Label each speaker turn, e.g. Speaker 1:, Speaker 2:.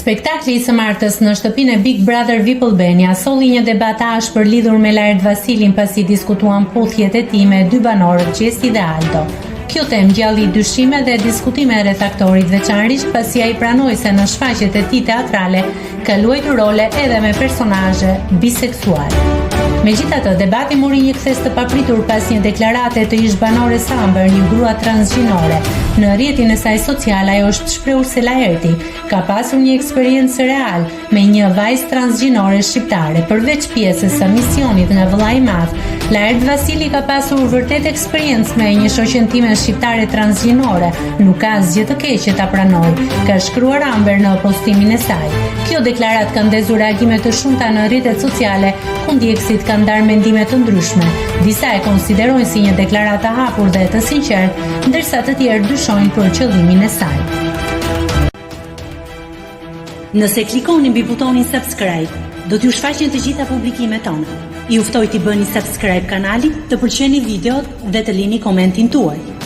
Speaker 1: Spektakli i së martës në shtëpinë e Big Brother VIP Albania solli një debat ashpër lidhur me Lart Vasilin pasi diskutuan puthjet e tij me dy banorët Gjesi dhe Aldo. Kjo temë ngjalli dyshime dhe diskutime rreth aktorit, veçanërisht pasi ai pranoi se në shfaqjet e tij teatrale ka luajtur role edhe me personazhe biseksual. Megjithatë, debati mori një kthes të papritur pas një deklarate të ish banores Amber, një grua transgjinore. Në rrjetin e saj social, ajo është shprehur se Laerti ka pasur një eksperiencë real me një vajzë transgjinore shqiptare. Përveç pjesës së misionit nga vëllai i madh, Lart Vasili ka pasur vërtet eksperiencë me një shoqen time shqiptare transgjinore. Nuk ka asgjë të keq që ta pranoj, ka shkruar Amber në postimin e saj. Kjo deklaratë ka ndezur reagime të shumta në rrjetet sociale, ku ndjekësit kanë ndarë mendime të ndryshme. Disa e konsiderojnë si një deklaratë e hapur dhe të sinqertë, ndërsa të tjerë dyshojnë për qëllimin e saj. Nëse klikoni mbi butonin subscribe, do t'ju shfaqen të gjitha publikimet tona. Ju ftoj t'i bëni subscribe kanalit, të pëlqeni videot dhe të lini komentin tuaj.